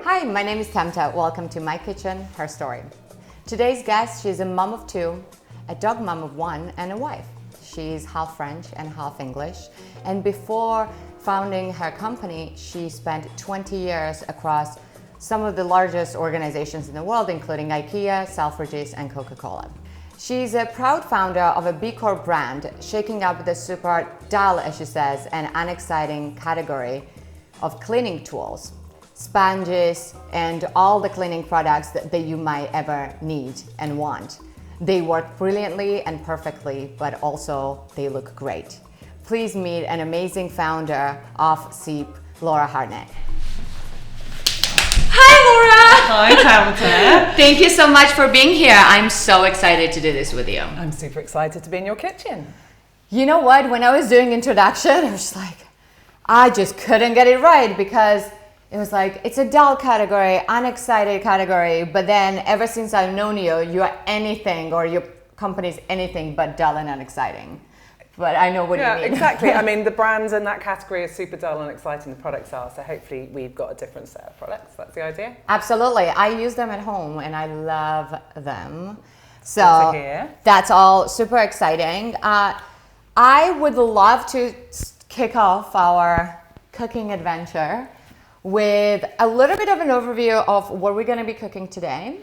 Hi, my name is Tamta. Welcome to My Kitchen, Her Story. Today's guest, she's a mom of two, a dog mom of one, and a wife. She's half French and half English. And before founding her company, she spent 20 years across some of the largest organizations in the world, including IKEA, Selfridges, and Coca-Cola. She's a proud founder of a B Corp brand, shaking up the super dull, as she says, and unexciting category of cleaning tools, sponges, and all the cleaning products that you might ever need and want. They work brilliantly and perfectly, but also they look great. Please meet an amazing founder of Seep, Laura Harnett. Hi, Laura! Hi, Tamta. Thank you so much for being here. I'm so excited to do this with you. I'm super excited to be in your kitchen. You know what? When I was doing introduction, I was like, I just couldn't get it right because it was like, it's a dull category, unexcited category, but then ever since I've known you, you are anything, or your company's anything but dull and unexciting. But I know what you mean. Yeah, exactly. I mean, the brands in that category are super dull and exciting, the products are, so hopefully we've got a different set of products. That's the idea. Absolutely. I use them at home and I love them. So Good to hear. That's all super exciting. I would love to kick off our cooking adventure with a little bit of an overview of what we're going to be cooking today.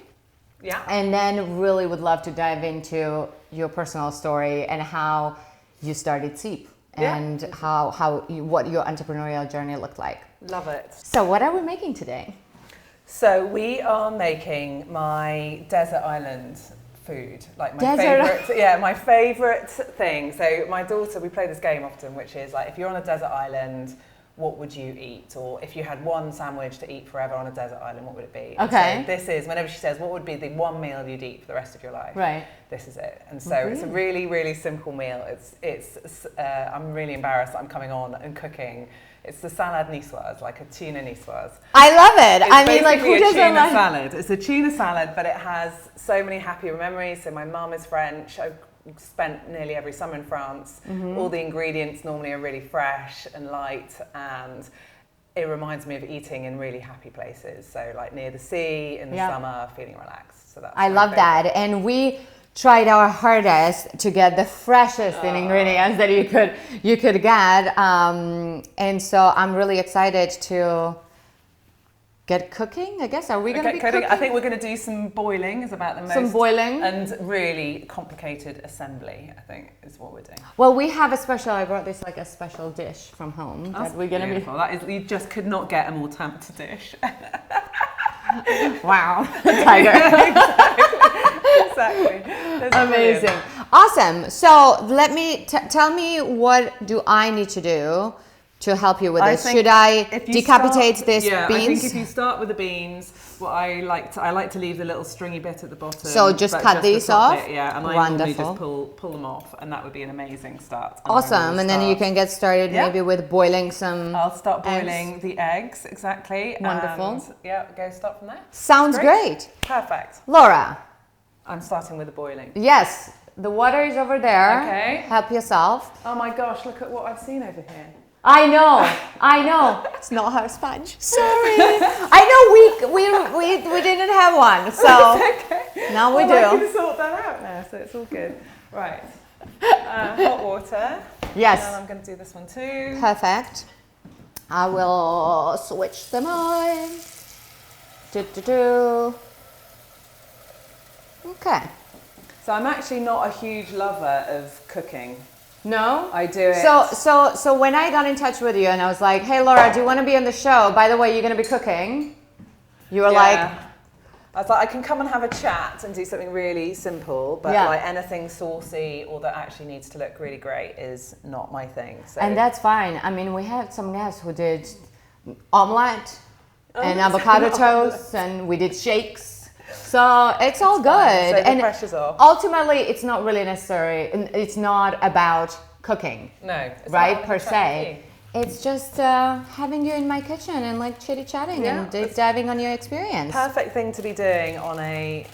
Yeah. And then really would love to dive into your personal story and how you started Seep and what your entrepreneurial journey looked like. Love it. So what are we making today? So we are making my desert island food, like my favorite thing. So my daughter, we play this game often, which is like, if you're on a desert island, what would you eat? Or if you had one sandwich to eat forever on a desert island, what would it be? Okay. So this is, whenever she says, what would be the one meal you'd eat for the rest of your life? Right. This is it. And so it's a really, really simple meal. I'm really embarrassed that I'm coming on and cooking. It's the salad niçoise, like a tuna niçoise. I love it. It's I mean, like, who doesn't tuna like salad? It's a tuna salad, but it has so many happy memories. So my mum is French. I've spent nearly every summer in France. All the ingredients normally are really fresh and light, and it reminds me of eating in really happy places. So like near the sea in the summer, feeling relaxed. So that's I love that. And we tried our hardest to get the freshest in ingredients that you could get. And so I'm really excited to get cooking, I guess. Are we going to be cooking? I think we're going to do some boiling is about the most. Some boiling. And really complicated assembly, I think, is what we're doing. Well, we have a special, I brought this like a special dish from home. That's that we're going to be. That is, you just could not get a more Tamta dish. Wow. Tiger. Exactly. That's amazing. Brilliant. Awesome. So let me, tell me, what do I need to do to help you with this? Should I decapitate this beans? I think if you start with the beans, what I like to leave the little stringy bit at the bottom. So just cut these off? And I normally just pull them off, and that would be an amazing start. Awesome. And then you can get started maybe with boiling some I'll start boiling eggs. The eggs, exactly. Wonderful. And, go start from there. Sounds great. Perfect. Laura. I'm starting with the boiling. Yes. The water is over there. Okay. Help yourself. Oh my gosh, look at what I've seen over here. I know. It's not her sponge. Sorry. I know we didn't have one, so okay. Now we do. I can sort that out now, so it's all good. Right. Hot water. Yes. And I'm going to do this one too. Perfect. I will switch them on. Okay. So I'm actually not a huge lover of cooking. No? I do it. So when I got in touch with you and I was like, hey Laura, do you want to be on the show? By the way, you're going to be cooking. You were like... I was like, I can come and have a chat and do something really simple, but like anything saucy or that actually needs to look really great is not my thing. So. And that's fine. I mean, we had some guests who did omelette and avocado toast, and we did shakes. So it's all good. So the and pressure's off. Ultimately, it's not really necessary. It's not about cooking. No. Right, per se. it's just having you in my kitchen and like chitty-chatting and deep diving on your experience. Perfect thing to be doing on a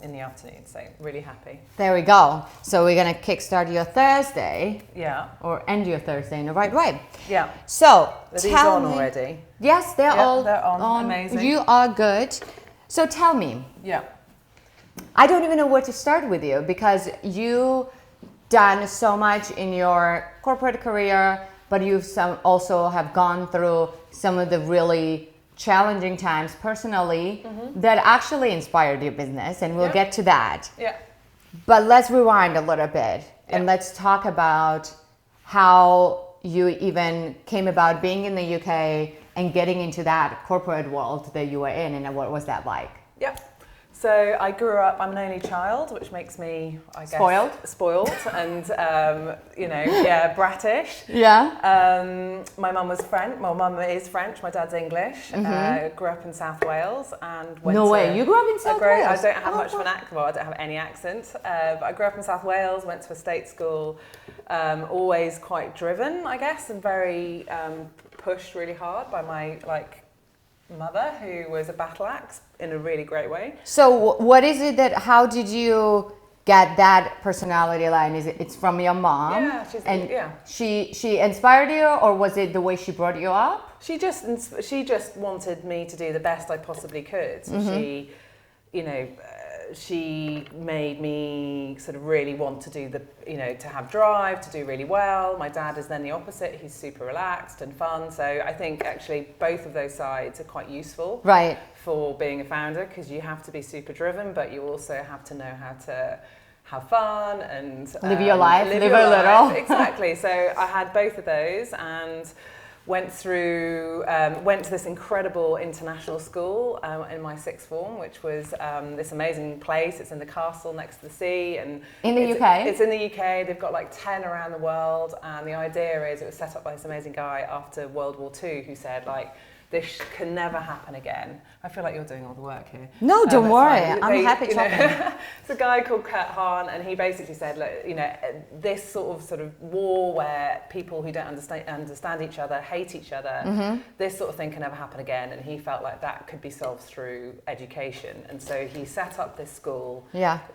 in the afternoon. So really happy. There we go. So we're gonna kickstart your Thursday. Yeah. Or end your Thursday in the right way. Yeah. So are these on already? Yes, they're all on. Amazing. You are good. So tell me. Yeah. I don't even know where to start with you because you done so much in your corporate career, but you've also have gone through some of the really challenging times personally that actually inspired your business, and we'll get to that. Yeah. But let's rewind a little bit and let's talk about how you even came about being in the UK and getting into that corporate world that you were in, and what was that like? Yeah. So I grew up, I'm an only child, which makes me, I guess, spoiled and, brattish. Yeah. My mum was French, my mum is French, my dad's English. Grew up in South Wales and went No way, you grew up in South Wales? I don't have much of an accent, well, I don't have any accent, but I grew up in South Wales, went to a state school, always quite driven, I guess, and very pushed really hard by my, mother, who was a battle axe in a really great way. So what is it how did you get that personality line? It's from your mom? Yeah, she inspired you, or was it the way she brought you up? She just wanted me to do the best I possibly could. So she, she made me sort of really want to do to have drive, to do really well. My dad is then the opposite. He's super relaxed and fun. So I think actually both of those sides are quite useful for being a founder, because you have to be super driven, but you also have to know how to have fun and live your life, live a little. Exactly. So I had both of those and went to this incredible international school in my sixth form, which was this amazing place. It's in the castle next to the sea. And in the UK? It's in the UK. They've got like 10 around the world. And the idea is it was set up by this amazing guy after World War II who said, this can never happen again. I feel like you're doing all the work here. No, don't worry. I'm happy talking. It's a guy called Kurt Hahn, and he basically said, this sort of war where people who don't understand each other hate each other, this sort of thing can never happen again. And he felt like that could be solved through education. And so he set up this school,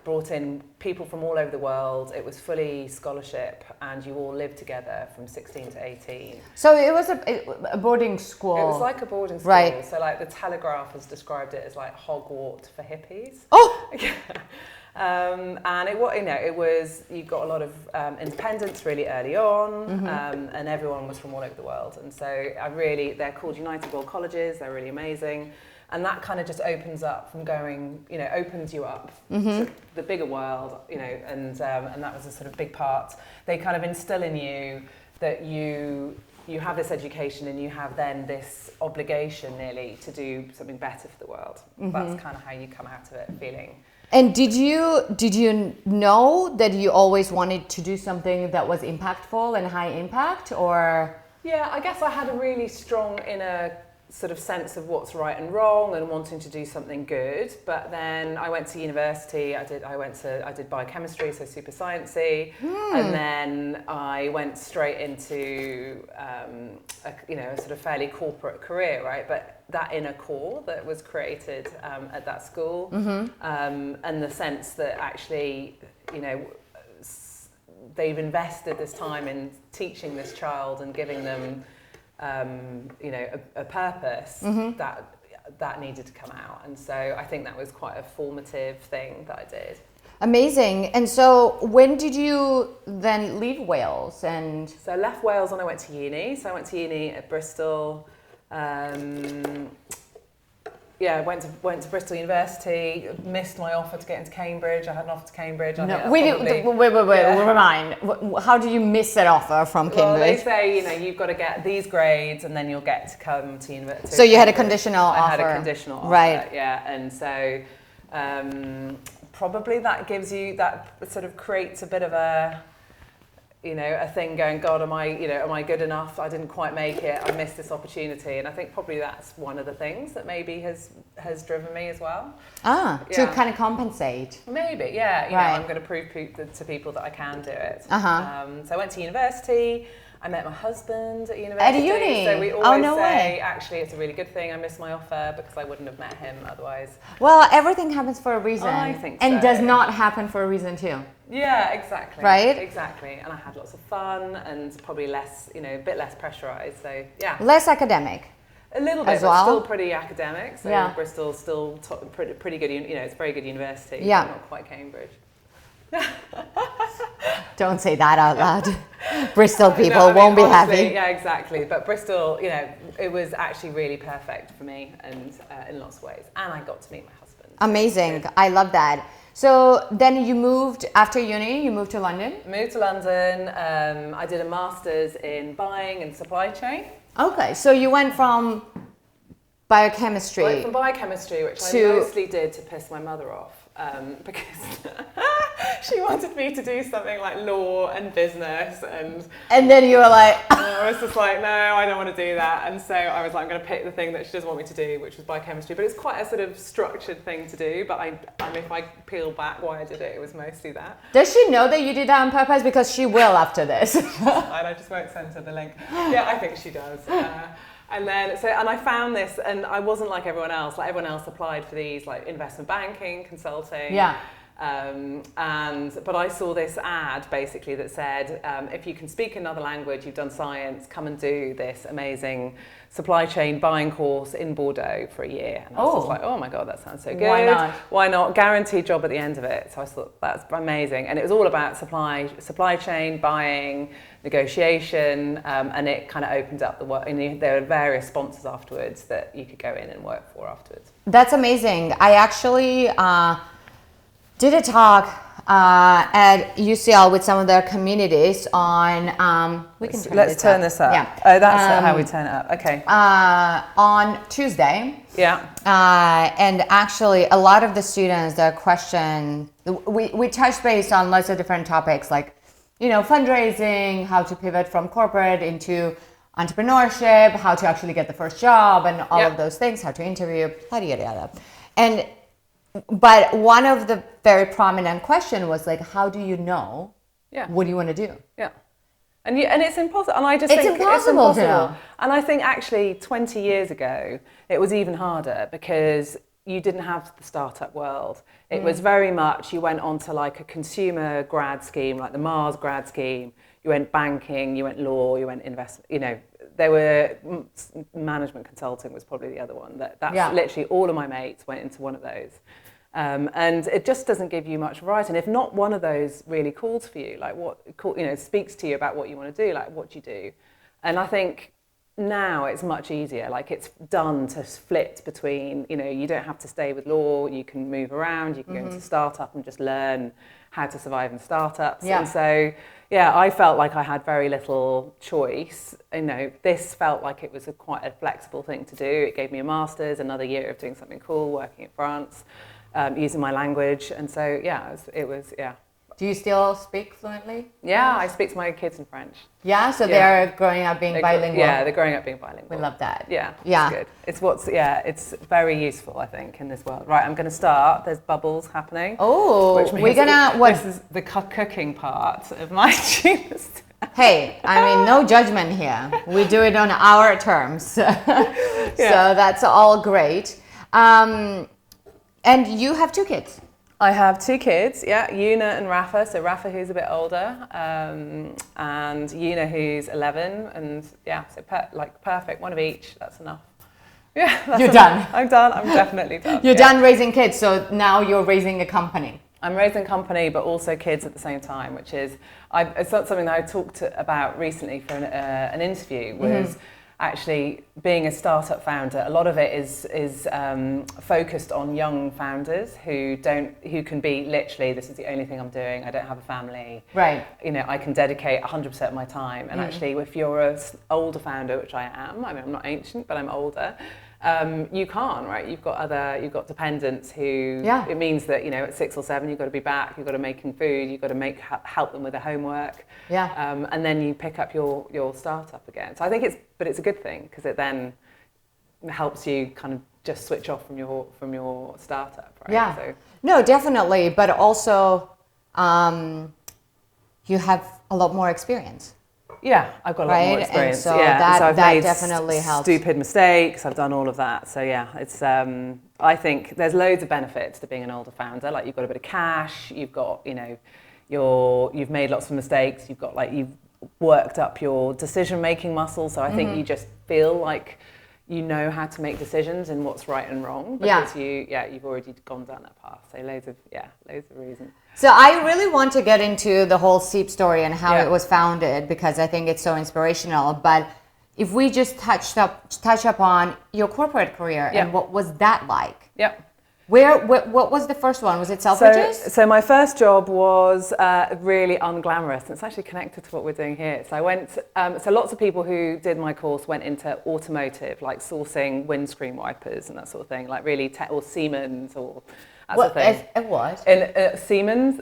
brought in people from all over the world. It was fully scholarship, and you all lived together from 16 to 18. So it was a boarding school. It was like a boarding school. Right. So the Telegraph has described it as like Hogwarts for hippies. Oh! And it was, you got a lot of independence really early on, and everyone was from all over the world. And so they're called United World Colleges. They're really amazing. And that kind of just opens up from opens you up to the bigger world, and that was a sort of big part. They kind of instill in you that you have this education and you have then this obligation nearly to do something better for the world. That's kind of how you come out of it feeling. And did you know that you always wanted to do something that was impactful and high impact, or? Yeah, I guess I had a really strong inner sort of sense of what's right and wrong and wanting to do something good. But then I went to university. I did biochemistry, so super sciencey, and then I went straight into a sort of fairly corporate career, right? But that inner core that was created at that school, and the sense that actually, they've invested this time in teaching this child and giving them a purpose, that needed to come out. And so I think that was quite a formative thing that I did. Amazing. And so when did you then leave Wales? And so I left Wales and I went to uni. So I went to uni at Bristol. I went to Bristol University, missed my offer to get into Cambridge. I had an offer to Cambridge. Wait, remind. How do you miss that offer from Cambridge? Well, they say, you've got to get these grades and then you'll get to come to university. So you had a conditional offer? I had a conditional offer, right. Yeah. And so probably that gives you, that sort of creates a bit of a thing going, God, am I good enough? I didn't quite make it. I missed this opportunity. And I think probably that's one of the things that maybe has driven me as well. To kind of compensate. Maybe, yeah. I'm going to prove to people that I can do it. So I went to university I met my husband at university. At uni? So we always no say, way. actually, it's a really good thing I missed my offer because I wouldn't have met him otherwise. Well, everything happens for a reason. I think and so. does not happen for a reason too. Yeah, exactly. Right? Exactly. And I had lots of fun and probably less, a bit less pressurized. So yeah. Less academic. A little bit, as but well. still pretty academic. So Yeah. Bristol's still pretty good. It's a very good university. Yeah. But not quite Cambridge. Don't say that out loud. Bristol people No, I mean, won't be honestly, happy. Yeah, exactly. But Bristol, it was actually really perfect for me and in lots of ways. And I got to meet my husband. Amazing. I love that. So then you moved, after uni, you moved to London? Moved to London. I did a master's in buying and supply chain. Okay, so you went from biochemistry. Went from biochemistry, which I mostly did to piss my mother off. Because she wanted me to do something like law and business and then you were like I was just like, no, I don't want to do that. And so I was like, I'm going to pick the thing that she doesn't want me to do, which was biochemistry. But it's quite a sort of structured thing to do. But if I peel back why I did it, it was mostly that. Does she know that you did that on purpose? Because she will after this. I just won't send her the link. Yeah, I think she does. And I found this, and I wasn't like everyone else. Like everyone else applied for these, like investment banking, consulting. Yeah. But I saw this ad basically that said, if you can speak another language, you've done science, come and do this amazing supply chain buying course in Bordeaux for a year. And I was just like, oh my God, that sounds so good. Why not? Why not? Guaranteed job at the end of it. So I thought that's amazing. And it was all about supply chain, buying, negotiation, and it kind of opened up the work. And there were various sponsors afterwards that you could go in and work for afterwards. That's amazing. I actually did a talk at UCL with some of their communities on. Let's turn this up. Yeah. Oh, that's how we turn it up. Okay. On Tuesday. Yeah. And actually, a lot of the students, their question, we touched base on lots of different topics like, fundraising, how to pivot from corporate into entrepreneurship, how to actually get the first job, and all of those things, how to interview, yada yada yada. But one of the very prominent question was like, how do you know what you want to do? Yeah. And it's impossible. And I just think it's impossible impossible. to know. And I think actually 20 years ago, it was even harder because you didn't have the startup world. It was very much, you went on to like a consumer grad scheme, like the Mars grad scheme. You went banking, you went law, you went investment, there were management consulting was probably the other one. That's literally all of my mates went into one of those. And it just doesn't give you much variety. And if not one of those really calls for you, like speaks to you about what you want to do, like what you do. And I think now it's much easier. Like it's done to split between, you don't have to stay with law, you can move around, you can go into startup and just learn how to survive in startups. Yeah. And so, I felt like I had very little choice. This felt like it was quite a flexible thing to do. It gave me a master's, another year of doing something cool, working in France. Using my language, and so it was. Do you still speak fluently? Yeah, I speak to my kids in French. Yeah, so they're growing up being bilingual. They're growing up being bilingual. We love that. Yeah, it's good. It's very useful, I think, in this world. Right, I'm going to start. There's bubbles happening. Oh, we're gonna. This is the cooking part of my tunes. Hey, no judgment here. We do it on our terms, so that's all great. And you have 2 kids. I have 2 kids, Yuna and Rafa. So Rafa, who's a bit older, and Yuna, who's 11, and so perfect, one of each. That's enough. Yeah, you're done. I'm done. I'm definitely done. You're done raising kids, so now you're raising a company. I'm raising a company, but also kids at the same time, which is it's not something that I talked about recently for an interview. Was actually being a startup founder, a lot of it is focused on young founders who can be literally, this is the only thing I'm doing, I don't have a family, right? I can dedicate 100% of my time. And actually, if you're an older founder, which I am, I'm not ancient, but I'm older, you can't, right? You've got dependents who, it means that, at 6 or 7, you've got to be back, you've got to making food, you've got to help them with their homework. Yeah. And then you pick up your startup again. So I think it's a good thing because it then helps you kind of just switch off from your startup, right? Yeah. So. No, definitely. But also, you have a lot more experience. Yeah, I've got a lot more experience. And so yeah, so I've that made definitely helps. Stupid mistakes. I've done all of that. So yeah, it's. I think there's loads of benefits to being an older founder. Like you've got a bit of cash. You've got you've made lots of mistakes. You've got you've worked up your decision making muscle. So I think you just feel like you know how to make decisions and what's right and wrong because you've already gone down that path. So loads of reasons. So I really want to get into the whole Seep story and how it was founded because I think it's so inspirational. But if we just touch up on your corporate career and what was that like? Yep. What was the first one? Was it Selfridges? So my first job was really unglamorous. It's actually connected to what we're doing here. So I went. So lots of people who did my course went into automotive, like sourcing windscreen wipers and that sort of thing, like really or Siemens or that sort of thing. What? In Siemens.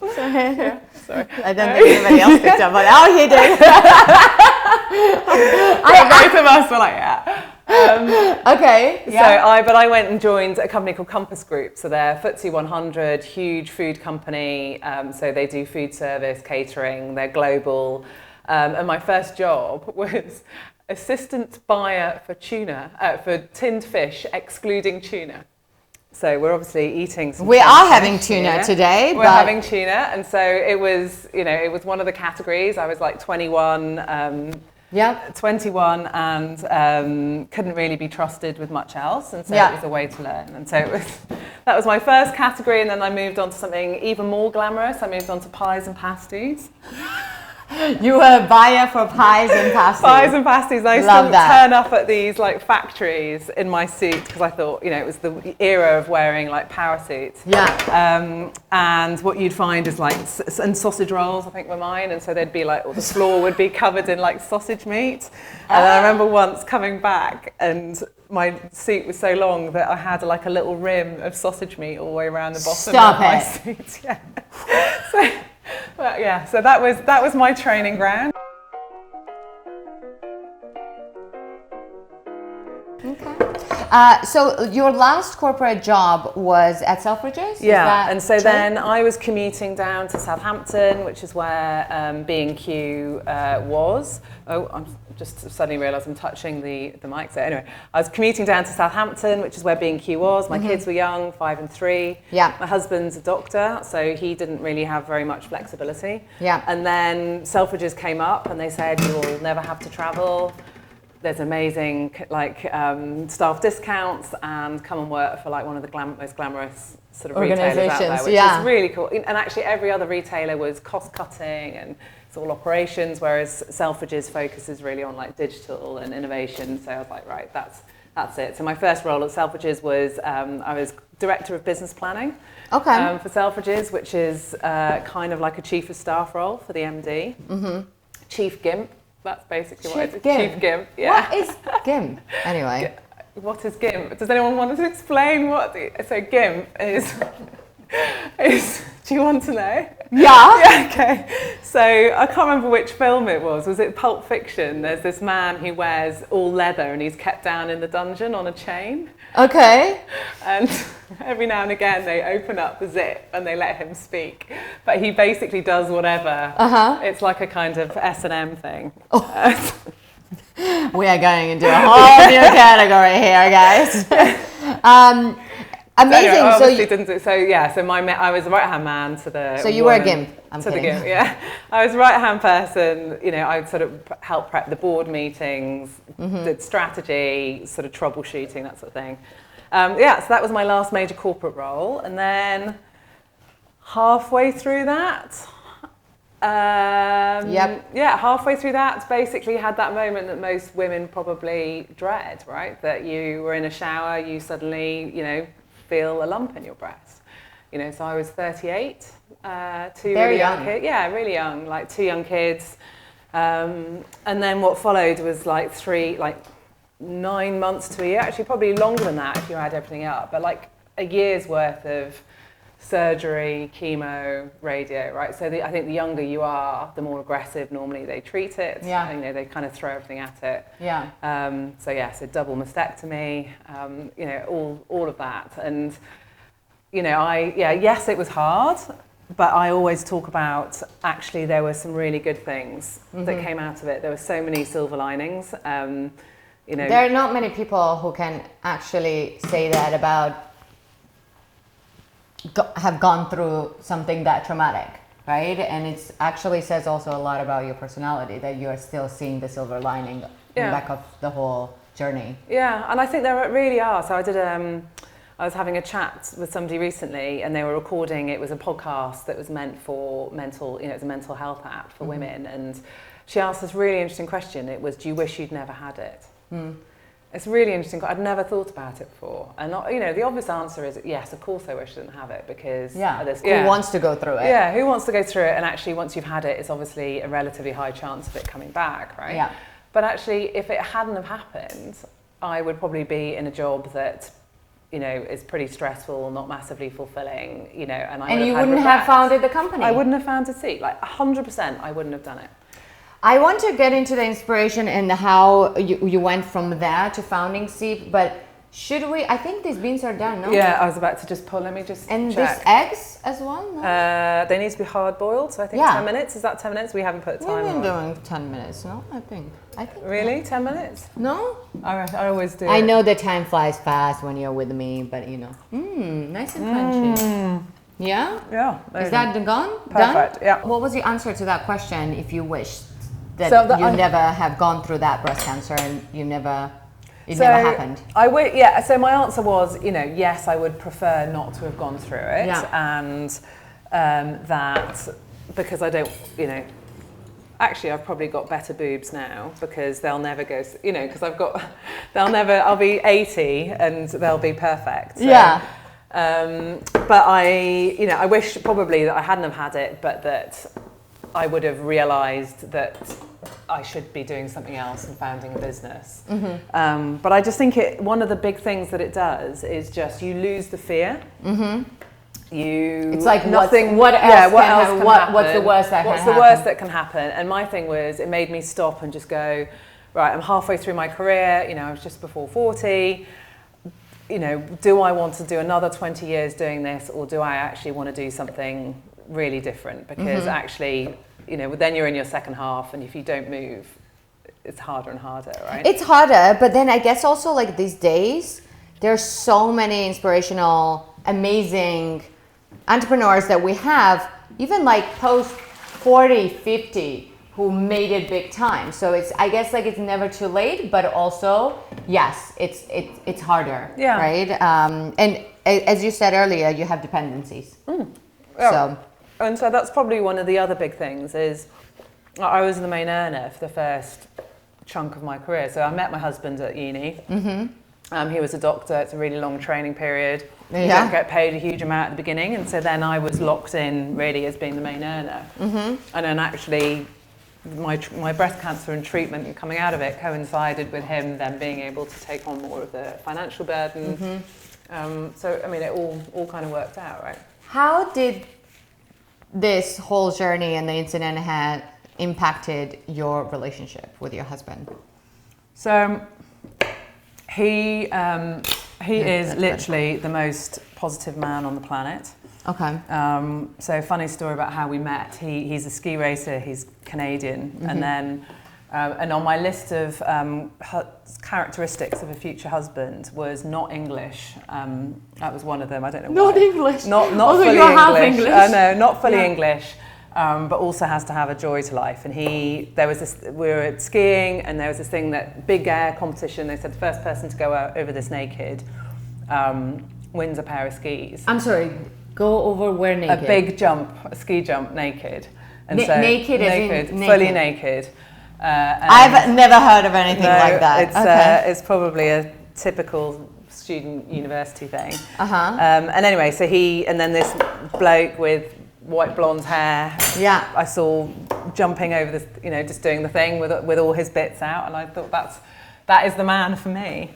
Sorry. I don't think anybody else picked up on it. Oh, he did. Both of us were like, yeah. Okay. Yeah. But I went and joined a company called Compass Group. So they're FTSE 100, huge food company. So they do food service, catering. They're global. And my first job was assistant buyer for tuna, for tinned fish, excluding tuna. So we're obviously eating some. We are having tuna today. We're having tuna, and so it was, it was one of the categories. I was like 21. 21 and couldn't really be trusted with much else, and so it was a way to learn. And so that was my first category, and then I moved on to something even more glamorous. I moved on to pies and pasties. You were a buyer for pies and pasties. Pies and pasties. I used to turn up at these factories in my suit because I thought, it was the era of wearing power suits. Yeah. And what you'd find is and sausage rolls, I think were mine. And so they'd be or the floor would be covered in sausage meat. And I remember once coming back and my suit was so long that I had a little rim of sausage meat all the way around the bottom of my suit. Yeah. So that was my training ground. Okay. So your last corporate job was at Selfridges? Yeah, and so then I was commuting down to Southampton, which is where B&Q was. Oh, I'm just suddenly realised I'm touching the mic. So anyway, I was commuting down to Southampton, which is where B&Q was. My kids were young, 5 and 3. Yeah. My husband's a doctor, so he didn't really have very much flexibility. Yeah. And then Selfridges came up and they said, you will never have to travel. There's amazing staff discounts and come and work for one of the most glamorous sort of retailers out there, which is really cool. And actually every other retailer was cost cutting and it's all operations, whereas Selfridges focuses really on digital and innovation. So I was like, right, that's it. So my first role at Selfridges was I was director of business planning. Okay. For Selfridges, which is kind of like a chief of staff role for the MD. Mm-hmm. Chief Gimp. That's basically what it is. Chief Gimp. Yeah. What is GIMP? Anyway. What is GIMP? Does anyone want to explain what? So GIMP is. Do you want to know? Yeah. Okay. So I can't remember which film it was. Was it Pulp Fiction? There's this man who wears all leather and he's kept down in the dungeon on a chain. Okay. And every now and again they open up the zip and they let him speak. But he basically does whatever. Uh-huh. It's like a kind of S&M thing. Oh. We are going into a whole new category here, guys. Amazing. I was the right-hand man to the. So you were a GIMP. The GIMP, yeah. I was a right-hand person. I sort of helped prep the board meetings, did strategy, sort of troubleshooting, that sort of thing. So that was my last major corporate role, and then halfway through that. Halfway through that, basically had that moment that most women probably dread, right? That you were in a shower, you suddenly, feel a lump in your breast. So I was 38, two really young kids. Yeah, really young, 2 young kids. And then what followed was 9 months to a year, actually probably longer than that if you add everything up, but a year's worth of surgery, chemo, radio, right? So I think the younger you are, the more aggressive normally they treat it. Yeah. They kind of throw everything at it. Yeah. So double mastectomy, all of that. And, yes, it was hard. but I always talk about, actually, there were some really good things that came out of it. There were so many silver linings. You know, there are not many people who can actually say that about have gone through something that traumatic, right? And it's actually says also a lot about your personality that you are still seeing the silver lining in the back of the whole journey. Yeah, and I think there really are. So I was having a chat with somebody recently, and they were recording. It was a podcast that was meant for mental, it's a mental health app for women, and she asked this really interesting question. It was, "Do you wish you'd never had it?" It's really interesting. I'd never thought about it before, and the obvious answer is yes. Of course, I wish I didn't have it because who wants to go through it? Yeah, who wants to go through it? And actually, once you've had it, it's obviously a relatively high chance of it coming back, right? Yeah. But actually, if it hadn't have happened, I would probably be in a job that, is pretty stressful, not massively fulfilling, and you wouldn't have founded the company. I wouldn't have founded Seep, 100%. I wouldn't have done it. I want to get into the inspiration and how you went from there to founding Seep, but should we? I think these beans are done, no? Yeah, I was about to just pull. Let me just and check. these eggs as well? No? They need to be hard boiled, so I think 10 minutes. Is that 10 minutes? We haven't put time on. We've been doing 10 minutes, no? I think. Really? 10 minutes? No? I always do. I know the time flies fast when you're with me, but nice and crunchy. Yeah? Yeah. Is that gone? Perfect, done? yeah. What was the answer to that question if you wished that you never have gone through that breast cancer and it never happened? So my answer was, yes, I would prefer not to have gone through it, and that because I don't, actually I've probably got better boobs now because they'll never go, because I'll be 80 and they'll be perfect. So, yeah. But I wish probably that I hadn't have had it, but that I would have realised that I should be doing something else and founding a business. But I just think one of the big things that it does is just you lose the fear. It's like nothing. What's the worst that can happen? And my thing was, it made me stop and just go, right, I'm halfway through my career. I was just before 40. Do I want to do another 20 years doing this, or do I actually want to do something really different? Because actually, then you're in your second half, and if you don't move, it's harder and harder, right? It's harder, but then I guess also these days, there's so many inspirational, amazing entrepreneurs that we have, even post 40, 50, who made it big time. So I guess it's never too late, but also, yes, it's harder, right? And as you said earlier, you have dependencies. Yeah. So that's probably one of the other big things is I was the main earner for the first chunk of my career. So I met my husband at uni. He was a doctor. It's a really long training period. You don't get paid a huge amount at the beginning. And so then I was locked in really as being the main earner. And then actually my breast cancer and treatment and coming out of it coincided with him then being able to take on more of the financial burden. So, it all kind of worked out, right? How did this whole journey and the incident had impacted your relationship with your husband? So he is literally the most positive man on the planet. Okay. So funny story about how we met. He's a ski racer. He's Canadian, and then and on my list of characteristics of a future husband was not English. That was one of them. I don't know why. Not English. Not although fully you're English. half English. No, not fully English. But also has to have a joy to life. And we were skiing, and there was this thing big air competition. They said the first person to go over this naked wins a pair of skis. I'm sorry. Go over where naked? A big jump, a ski jump, naked. And naked, fully naked. I've never heard of anything like that. It's probably a typical student university thing. And anyway, so and then this bloke with white blonde hair. Yeah. I saw jumping over this, just doing the thing with all his bits out, and I thought that is the man for me.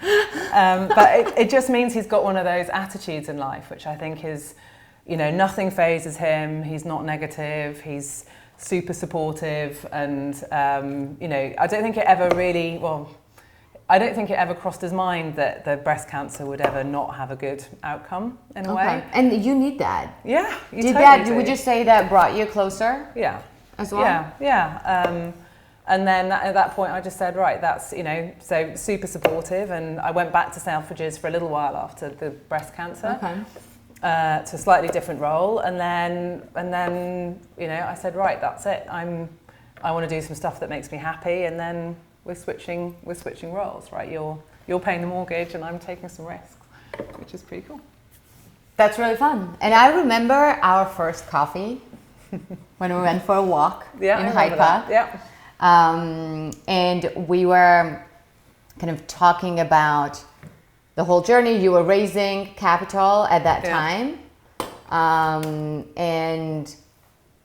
But it just means he's got one of those attitudes in life, which I think is, nothing phases him. He's not negative. He's super supportive, and I don't think it ever really. Well, I don't think it ever crossed his mind that the breast cancer would ever not have a good outcome in a way. And you need that. Yeah, you Did totally that? do. Would you say that brought you closer? Yeah. As well. Yeah. And then at that point, I just said, right, that's, so super supportive. And I went back to Selfridges for a little while after the breast cancer. Okay. To a slightly different role, and then I said, right, that's it. I want to do some stuff that makes me happy, and then we're switching roles, right? You're paying the mortgage, and I'm taking some risks, which is pretty cool. That's really fun. And I remember our first coffee when we went for a walk in Hyde Park. Yeah. And we were kind of talking about the whole journey. You were raising capital at that time. And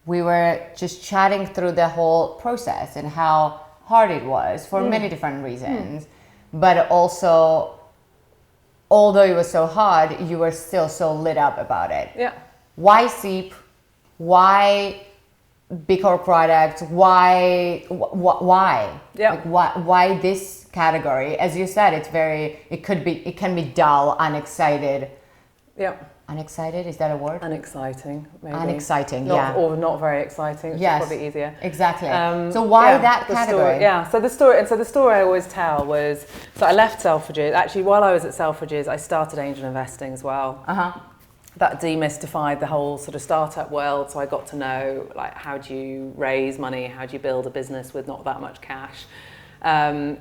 we were just chatting through the whole process and how hard it was for many different reasons. But also, although it was so hard, you were still so lit up about it. Yeah. Why Seep? Why B Corp products? Why? Yeah. Like why this category? As you said, it can be dull, unexcited. Yeah. Unexcited, is that a word? Unexciting, maybe. Unexciting, Or not very exciting, which is probably easier. Exactly. So why that category? So the story I always tell was, so I left Selfridges. Actually, while I was at Selfridges, I started angel investing as well. That demystified the whole sort of startup world. So I got to know, like, how do you raise money? How do you build a business with not that much cash? And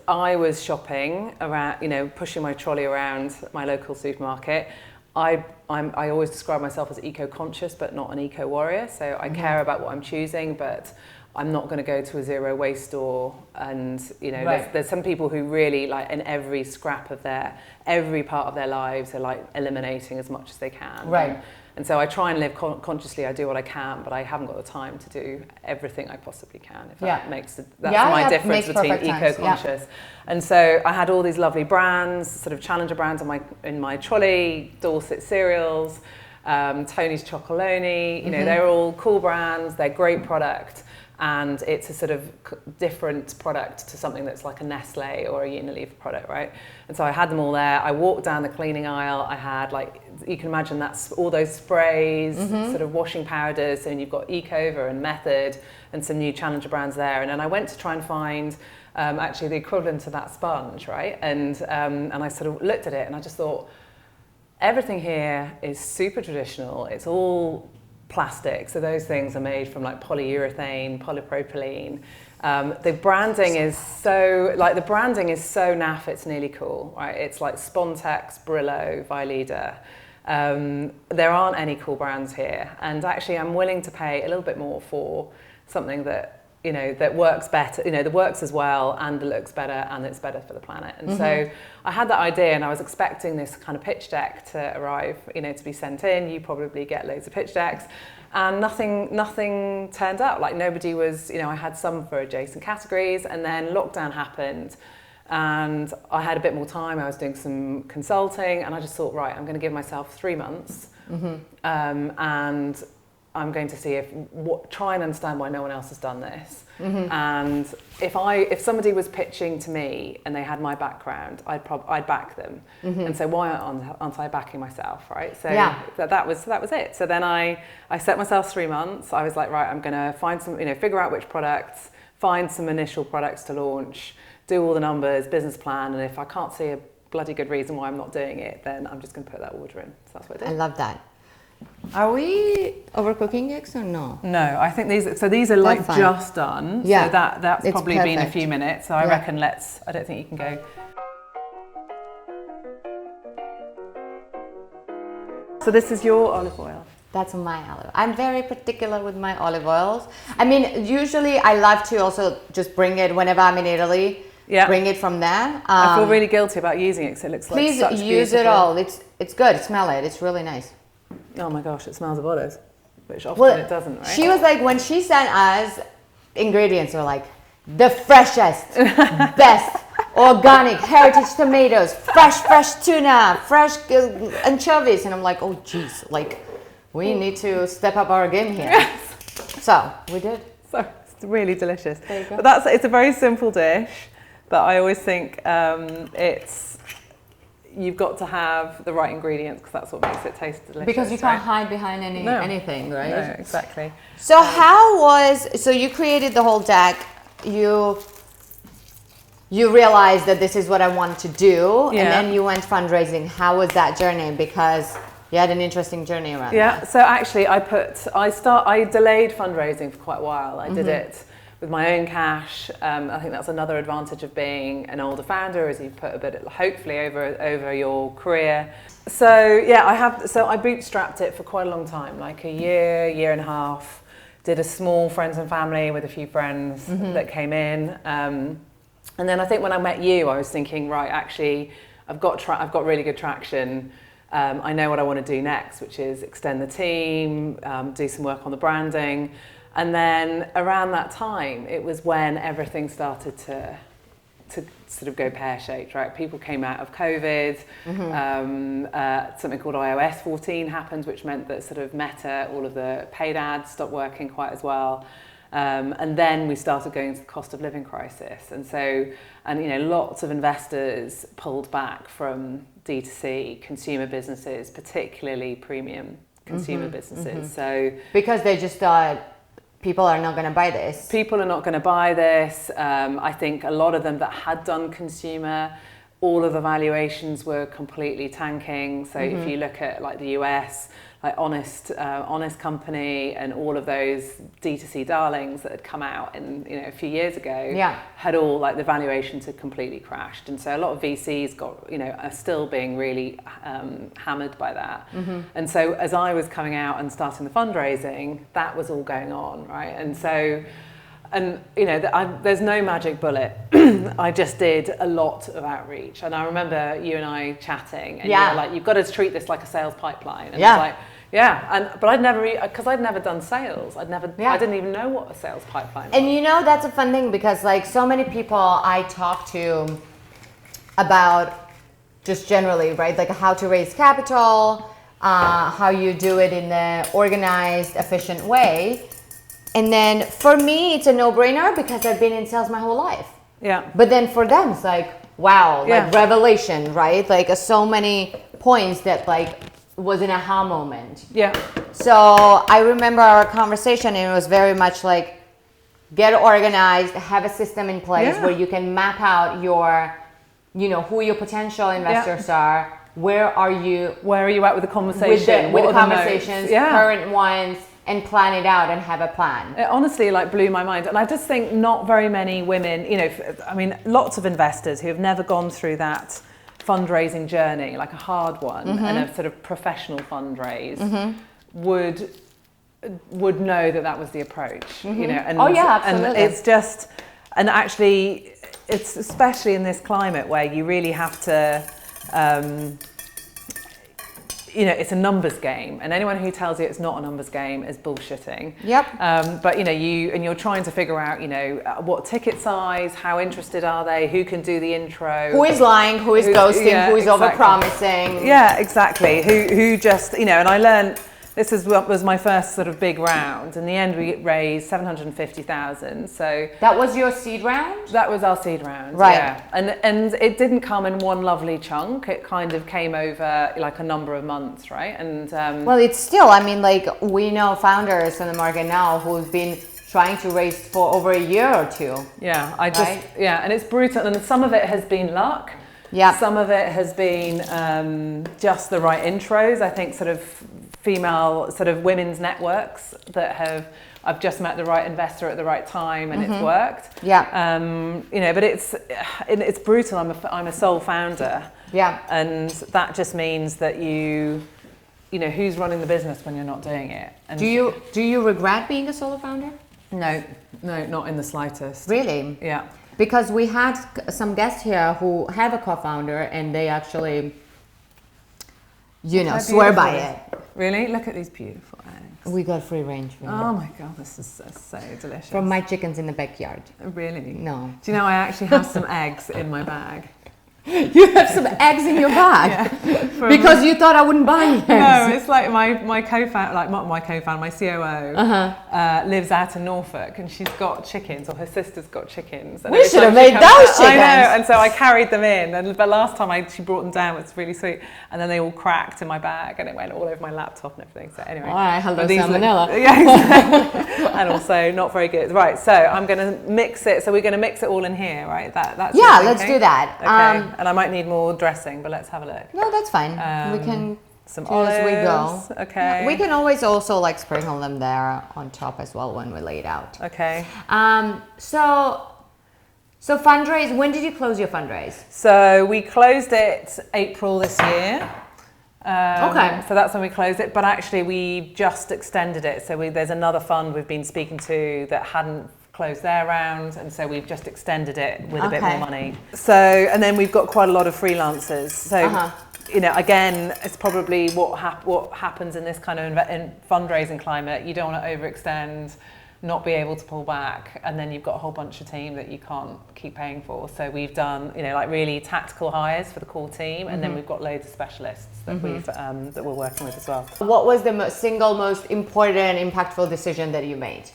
I was shopping around, pushing my trolley around my local supermarket. I always describe myself as eco-conscious, but not an eco-warrior. So I care about what I'm choosing, but I'm not going to go to a zero waste store. And there's some people who really, like, in every scrap of every part of their lives are like eliminating as much as they can. Right. And so I try and live consciously. I do what I can, but I haven't got the time to do everything I possibly can. If that that's my difference between eco-conscious. And so I had all these lovely brands, sort of challenger brands in my trolley, Dorset cereals, Tony's Chocolonely. They're all cool brands. They're great product. And it's a sort of different product to something that's like a Nestle or a Unilever product, right? And so I had them all there. I walked down the cleaning aisle. I had, like, you can imagine that's all those sprays, sort of washing powders. And you've got Ecover and Method and some new challenger brands there. And then I went to try and find actually the equivalent to that sponge, right? And I sort of looked at it and I just thought, everything here is super traditional. It's all plastic, so those things are made from like polyurethane, polypropylene. The branding is so naff, it's nearly cool, right? It's like Spontex, Brillo, Vileda. There aren't any cool brands here, and actually I'm willing to pay a little bit more for something that that works better, that works as well and that looks better and it's better for the planet. And so I had that idea and I was expecting this kind of pitch deck to arrive, to be sent in. You probably get loads of pitch decks, and nothing turned out. Like, nobody was, I had some for adjacent categories, and then lockdown happened and I had a bit more time. I was doing some consulting and I just thought, right, I'm going to give myself 3 months and I'm going to see try and understand why no one else has done this. And if somebody was pitching to me and they had my background, I'd back them. And so why aren't I backing myself, right? So that was it. So then I set myself 3 months. I was like, right, I'm going to find some, figure out which products, find some initial products to launch, do all the numbers, business plan, and if I can't see a bloody good reason why I'm not doing it, then I'm just going to put that order in. So that's what I did. I love that. Are we overcooking eggs or no? No, I think these are like just done. Yeah, so that's it's probably perfect. been a few minutes. So I reckon I don't think you can go. So this is your olive oil. That's my olive. I'm very particular with my olive oils. I mean, usually I love to also just bring it whenever I'm in Italy. Yeah. Bring it from there. I feel really guilty about using it because it looks like such Please use it all. It's good. Smell it. It's really nice. Oh my gosh, it smells of olives, which often it doesn't, right? She was like, when she sent us ingredients, were like, the freshest, best, organic, heritage tomatoes, fresh tuna, fresh anchovies. And I'm like, oh geez, like, we need to step up our game here. Yes. So we did. So it's really delicious. There you go. But it's a very simple dish. but I always think you've got to have the right ingredients because that's what makes it taste delicious. Because you can't hide behind anything, right? No, exactly. So so you created the whole deck, you realized that this is what I want to do, and then you went fundraising. How was that journey? Because you had an interesting journey around that. Yeah, so actually I delayed fundraising for quite a while. I did it with my own cash. I think that's another advantage of being an older founder, is you put a bit, hopefully, over your career. So yeah, I bootstrapped it for quite a long time, like a year and a half. Did a small friends and family with a few friends that came in. And then I think when I met you, I was thinking, right, actually, I've got really good traction. I know what I want to do next, which is extend the team, do some work on the branding. And then around that time, it was when everything started to sort of go pear-shaped, right? People came out of COVID, something called iOS 14 happened, which meant that sort of Meta, all of the paid ads stopped working quite as well. And then we started going into the cost of living crisis. And lots of investors pulled back from D2C consumer businesses, particularly premium consumer businesses. So because they just thought, people are not going to buy this. People are not going to buy this. I think a lot of them that had done consumer, all of the valuations were completely tanking. So if you look at like the US, like Honest Company and all of those D2C darlings that had come out a few years ago, had all like the valuations had completely crashed. And so a lot of VCs are still being really hammered by that. And so as I was coming out and starting the fundraising, that was all going on, right? And so, there's no magic bullet. I just did a lot of outreach. And I remember you and I chatting, and you were like, you've got to treat this like a sales pipeline. And I was like, but I'd never done sales. I didn't even know what a sales pipeline was. And that's a fun thing, because like so many people I talk to about just generally, right? Like how to raise capital, how you do it in an organized, efficient way. And then for me, it's a no-brainer because I've been in sales my whole life. Yeah. But then for them, it's like, wow, like revelation, right? Like so many points that like was an aha moment. Yeah. So I remember our conversation, and it was very much like, get organized, have a system in place where you can map out your, who your potential investors are. Where are you at with the conversation? With the conversations, current ones, and plan it out and have a plan. It honestly blew my mind. And I just think not very many women, lots of investors who have never gone through that fundraising journey, like a hard one, and a sort of professional fundraise, would know that was the approach, And, absolutely. And it's just, and actually, it's especially in this climate where you really have to, it's a numbers game, and anyone who tells you it's not a numbers game is bullshitting. Yep. But you're trying to figure out, what ticket size, how interested are they, who can do the intro, who is lying, who is ghosting, who is overpromising. Yeah, exactly. Who just, and I learned. This was my first sort of big round. In the end, we raised 750,000. So that was your seed round? That was our seed round, right? Yeah. And it didn't come in one lovely chunk. It kind of came over like a number of months, right? And well, it's still. We know founders in the market now who've been trying to raise for over a year or two. Yeah, and it's brutal. And some of it has been luck. Yeah. Some of it has been just the right intros. I think sort of female, sort of women's networks that I've just met the right investor at the right time, and it's worked. Yeah. But it's brutal. I'm a sole founder. Yeah. And that just means that who's running the business when you're not doing it. And do you regret being a solo founder? No, not in the slightest. Really? Yeah. Because we had some guests here who have a co-founder, and they actually, swear by it. Really? Look at these beautiful eggs. We got free range. Oh my God, this is so delicious. From my chickens in the backyard. Really? No. Do you know I actually have some eggs in my bag? You have some eggs in your bag because you thought I wouldn't buy any eggs. No, it's like my co-founder, like not my co-founder, my COO, lives out in Norfolk, and she's got chickens, or her sister's got chickens. And we should have made those chickens. I know, and so I carried them in, but last time she brought them down, it's really sweet, and then they all cracked in my bag, and it went all over my laptop and everything. So anyway, all right, hello salmonella. And also not very good. Right, so I'm going to mix it. So we're going to mix it all in here, right? That's let's do that. Okay. And I might need more dressing, but let's have a look. No, that's fine. We can some do olives. as we go. Okay. Yeah, we can always also like sprinkle them there on top as well when we lay it out. Okay. So fundraise. When did you close your fundraise? So we closed it April this year. Okay. So that's when we closed it, but actually we just extended it. So there's another fund we've been speaking to that hadn't closed their round, and so we've just extended it with a bit more money. So, and then we've got quite a lot of freelancers. So, you know, again, it's probably what happens in this kind of fundraising climate. You don't want to overextend, not be able to pull back, and then you've got a whole bunch of team that you can't keep paying for. So we've done, you know, like really tactical hires for the core team, and then we've got loads of specialists that that we're working with as well. What was the single most important and impactful decision that you made?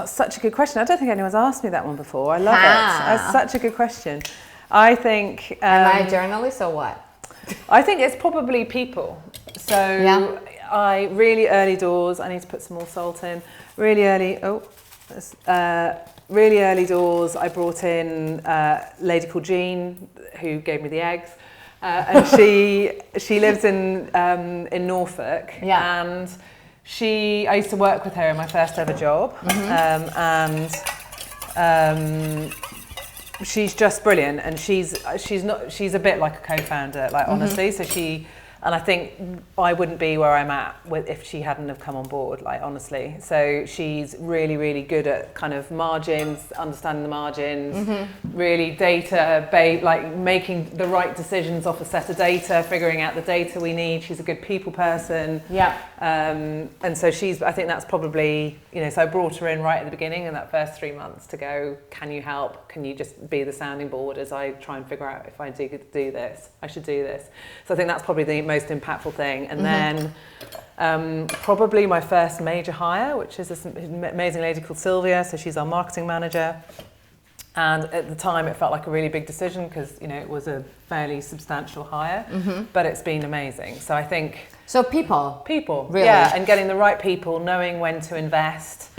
Such a good question. I don't think anyone's asked me that one before. I love it. That's such a good question. I think... Am I a journalist or what? I think it's probably people. So I really early doors, I need to put some more salt in. Really early doors, I brought in a lady called Jean, who gave me the eggs. And she lives in Norfolk. And I used to work with her in my first ever job, and she's just brilliant, and she's a bit like a co-founder, like honestly. So and I think I wouldn't be where I'm at if she hadn't have come on board, like honestly. So she's really, really good at kind of margins, understanding the margins, really data-based, like making the right decisions off a set of data, figuring out the data we need. She's a good people person. And so I think that's probably, you know, so I brought her in right at the beginning in that first 3 months to go, can you help? Can you just be the sounding board as I try and figure out if I do this, I should do this. So I think that's probably the most impactful thing. And then probably my first major hire, which is this amazing lady called Sylvia. So she's our marketing manager. And at the time it felt like a really big decision because, you know, it was a fairly substantial hire, but it's been amazing. So I think... So people, really? Yeah, and getting the right people, knowing when to invest,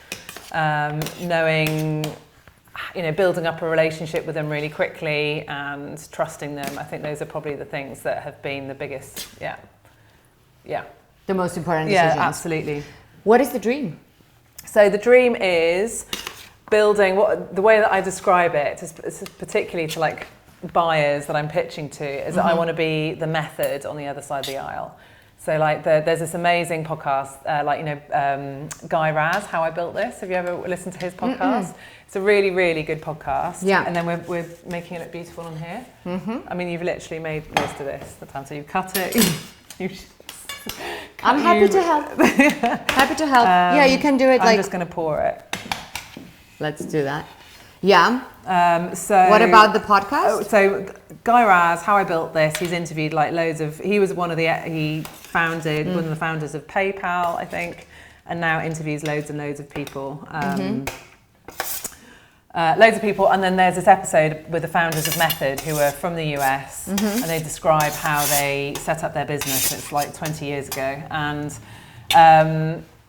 knowing, you know, building up a relationship with them really quickly and trusting them. I think those are probably the things that have been the biggest, the most important decisions. Yeah, absolutely. What is the dream? So the dream is building, the way that I describe it, is particularly to like buyers that I'm pitching to, is that I want to be the method on the other side of the aisle. So like there's this amazing podcast, Guy Raz, How I Built This. Have you ever listened to his podcast? It's a really, really good podcast. Yeah. And then we're making it look beautiful on here. I mean, you've literally made most of this, the time. So you've cut it. I'm happy to help. Happy to help. Yeah, you can do it. I'm just going to pour it. Let's do that. Yeah. So what about the podcast? So Guy Raz, How I Built This. He's interviewed like he was one of the founders of PayPal, I think, and now interviews loads and loads of people. And then there's this episode with the founders of Method, who are from the US, and they describe how they set up their business. It's like 20 years ago, and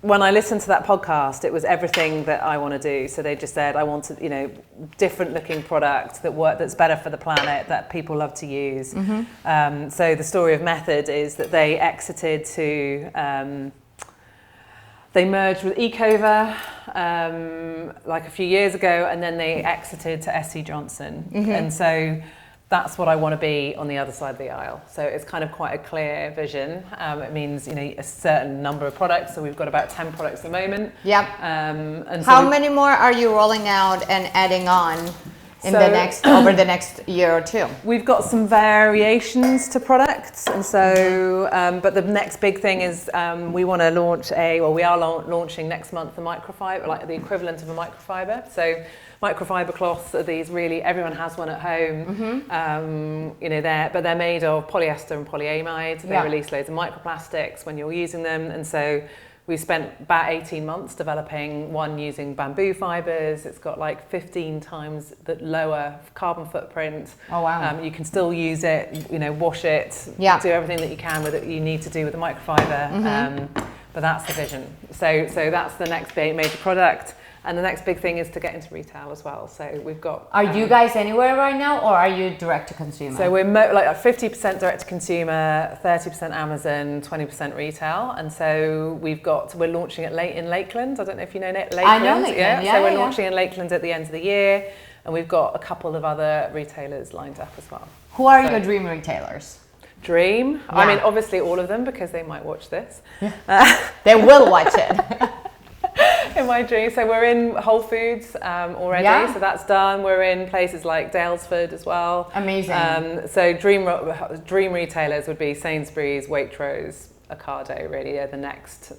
when I listened to that podcast, it was everything that I want to do. So they just said, I want to, you know, different looking product that's better for the planet, that people love to use. So the story of Method is that they exited to, they merged with Ecover like a few years ago, and then they exited to SC Johnson. And so that's what I want to be on the other side of the aisle. So it's kind of quite a clear vision. It means, you know, a certain number of products. So we've got about 10 products at the moment. Yep. And so how many more are you rolling out and adding on over the next year or two? We've got some variations to products, and so but the next big thing is we want to launch we are launching next month a microfiber, like the equivalent of a microfiber. So microfiber cloths are these really, everyone has one at home, you know, they're made of polyester and polyamide. They release loads of microplastics when you're using them, and so we spent about 18 months developing one using bamboo fibres. It's got like 15 times the lower carbon footprint. Oh, wow. You can still use it, you know, wash it, do everything that you can with it, you need to do with the microfiber. But that's the vision. So that's the next big major product. And the next big thing is to get into retail as well. So we've got... Are you guys anywhere right now, or are you direct to consumer? So we're like 50% direct to consumer, 30% Amazon, 20% retail. And so we're launching it in Lakeland. I don't know if you know Lakeland. I know Lakeland, So we're launching in Lakeland at the end of the year. And we've got a couple of other retailers lined up as well. Who are your dream retailers? Dream? Yeah. I mean, obviously all of them, because they might watch this. They will watch it. In my dream. So we're in Whole Foods already, so that's done. We're in places like Dalesford as well. Amazing. So dream retailers would be Sainsbury's, Waitrose, Ocado, really are the next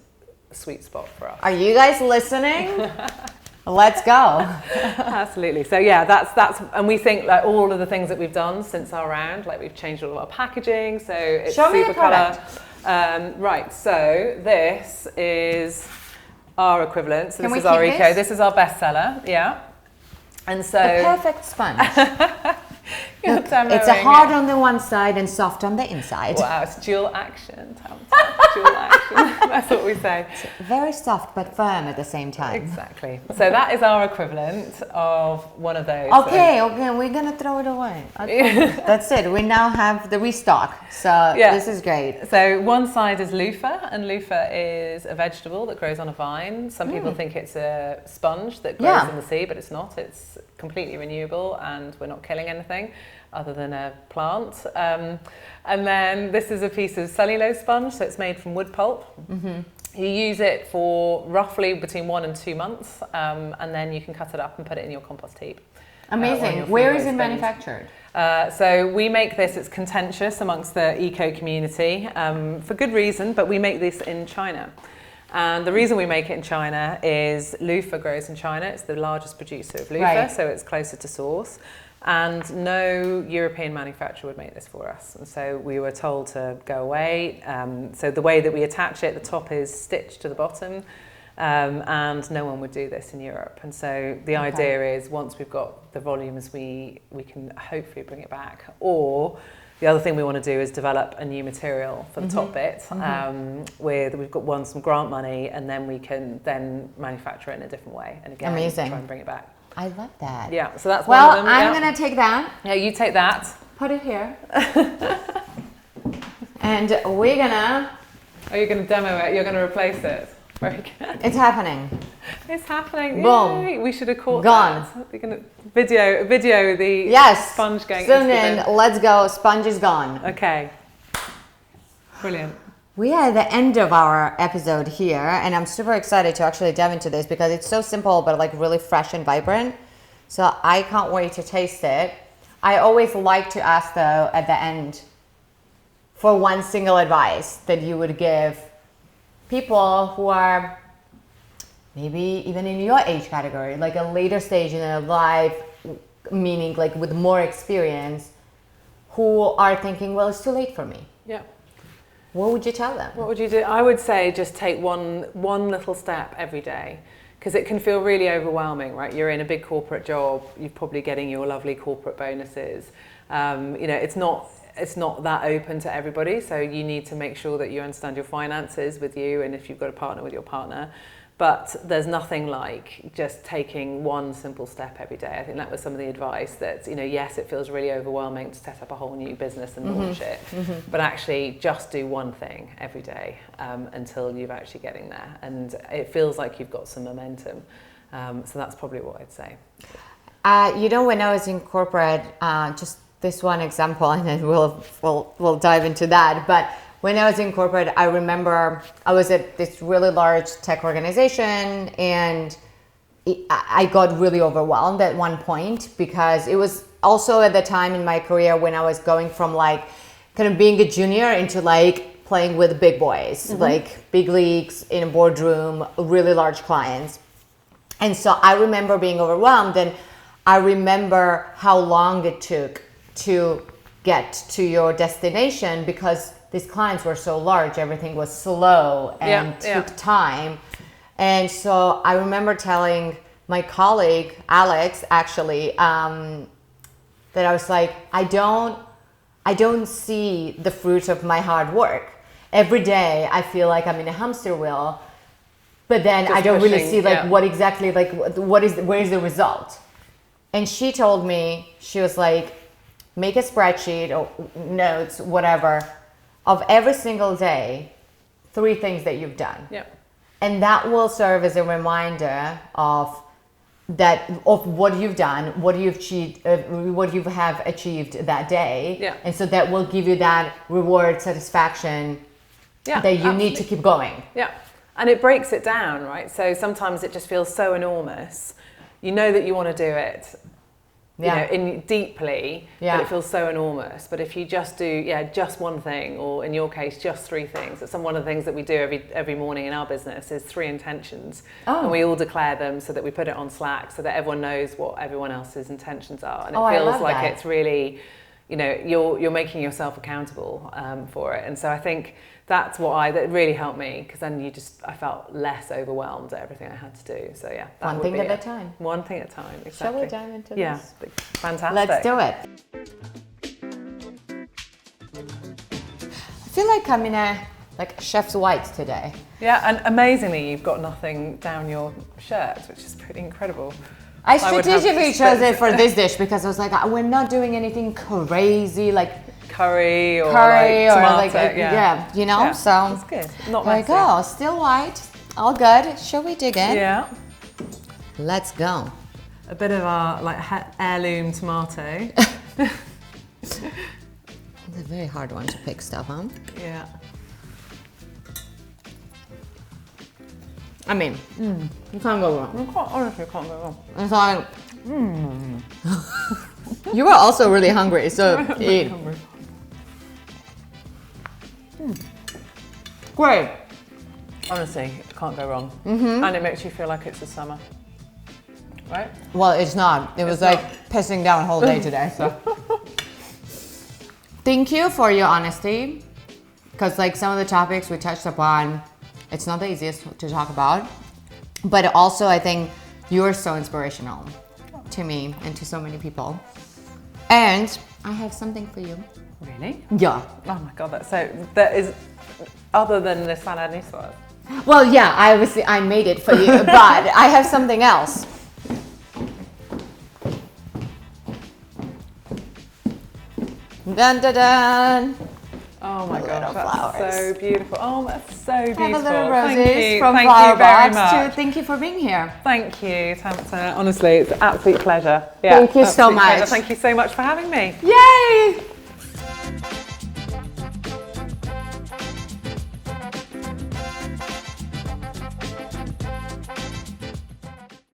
sweet spot for us. Are you guys listening? Let's go. Absolutely. So yeah, that's and we think like all of the things that we've done since our round, like we've changed all of our packaging, so it's super colour. Right, so this is our equivalent. So this is our eco. This is our bestseller. Yeah. And so the perfect sponge. Look, it's a hard on the one side and soft on the inside. Wow, it's dual action, Tamta. Dual action. That's what we say. It's very soft but firm at the same time. Exactly. So that is our equivalent of one of those. Okay, we're gonna throw it away. That's it. We now have the restock. So this is great. So one side is loofah, and loofah is a vegetable that grows on a vine. Some people think it's a sponge that grows in the sea, but it's not. It's completely renewable, and we're not killing anything other than a plant. And then this is a piece of cellulose sponge, so it's made from wood pulp. You use it for roughly between 1 and 2 months, and then you can cut it up and put it in your compost heap. Amazing. Where is it manufactured? So we make this, it's contentious amongst the eco community, for good reason, but we make this in China. And the reason we make it in China is loofah grows in China. It's the largest producer of loofah, so it's closer to source. And no European manufacturer would make this for us. And so we were told to go away. So the way that we attach it, the top is stitched to the bottom, and no one would do this in Europe. And so the idea is once we've got the volumes, we can hopefully bring it back. Or the other thing we want to do is develop a new material for the top bit, where we've got some grant money, and then we can then manufacture it in a different way. And again, try and bring it back. I love that. Yeah, so that's one of them. I'm going to take that. Yeah, you take that. Put it here. And we're going to... Are you going to demo it? You're going to replace it? Very good. It's happening. It's happening. Boom. Yay. We should have caught Gone. that. We're going to video the sponge going Soon into the bin. Let's go. Sponge is gone. Okay. Brilliant. We are at the end of our episode here, and I'm super excited to actually dive into this because it's so simple but like really fresh and vibrant. So I can't wait to taste it. I always like to ask though at the end for one single advice that you would give people who are maybe even in your age category, like a later stage in their life, meaning like with more experience, who are thinking, well, it's too late for me. Yeah. What would you tell them? What would you do? I would say just take one little step every day, because it can feel really overwhelming, right? You're in a big corporate job, you're probably getting your lovely corporate bonuses. You know, it's not that open to everybody, so you need to make sure that you understand your finances with you, and if you've got a partner, with your partner. But there's nothing like just taking one simple step every day. I think that was some of the advice that, you know, yes, it feels really overwhelming to set up a whole new business and launch it, but actually just do one thing every day until you're actually getting there. And it feels like you've got some momentum. So that's probably what I'd say. You know, when I was in corporate, just this one example, and then we'll dive into that. But when I was in corporate, I remember I was at this really large tech organization, and I got really overwhelmed at one point because it was also at the time in my career when I was going from like kind of being a junior into like playing with big boys, like big leagues in a boardroom, really large clients. And so I remember being overwhelmed, and I remember how long it took to get to your destination because these clients were so large, everything was slow and took time. And so I remember telling my colleague, Alex, actually, that I was like, I don't see the fruit of my hard work. Every day I feel like I'm in a hamster wheel, but then I don't really see like what exactly, like where is the result? And she told me, she was like, make a spreadsheet or notes, whatever, of every single day, 3 things that you've done. Yeah. And that will serve as a reminder of what you've done, what you've achieved, what you have achieved that day. Yeah. And so that will give you that reward, satisfaction that you need to keep going. Yeah. And it breaks it down, right? So sometimes it just feels so enormous. You know that you want to do it, you know, deeply, but it feels so enormous. But if you just do, just one thing, or in your case, just 3 things. That's one of the things that we do every morning in our business is 3 intentions. And we all declare them so that we put it on Slack so that everyone knows what everyone else's intentions are. And it feels like it's really, you know, you're making yourself accountable for it. And so I think that's that really helped me, because then I felt less overwhelmed at everything I had to do. So one thing at a time. One thing at a time, exactly. Shall we dive into this? Yeah, fantastic. Let's do it. I feel like I'm in a chef's white today. Yeah, and amazingly, you've got nothing down your shirt, which is pretty incredible. I strategically chose it for this dish because I was like, we're not doing anything crazy, like curry or tomato, you know, so that's good. Not there messy. we go, still white, all good. Shall we dig in? Yeah. Let's go. A bit of our heirloom tomato. It's a very hard one to pick stuff, huh? Yeah. I mean, you can't go wrong. Honestly, you can't go wrong. It's like, you were also really hungry, so eat. Hungry. Great. Honestly, can't go wrong. And it makes you feel like it's the summer, right? Well, it's not. It was pissing down the whole day today, so. Thank you for your honesty, because some of the topics we touched upon, it's not the easiest to talk about, but also I think you're so inspirational to me and to so many people. And I have something for you. Really? Yeah. Oh my God, that is other than the salad niçoise. Well, yeah, I made it for you, but I have something else. Dun dun dun. Oh my God, that's flowers. so beautiful. Oh, that's so beautiful. Have a little Thank roses you. from Thank Flower you very Box much. thank you for being here. Thank you, Tamta. Honestly, it's an absolute pleasure. Yeah, Thank you so absolute pleasure. much. Thank you so much for having me. Yay!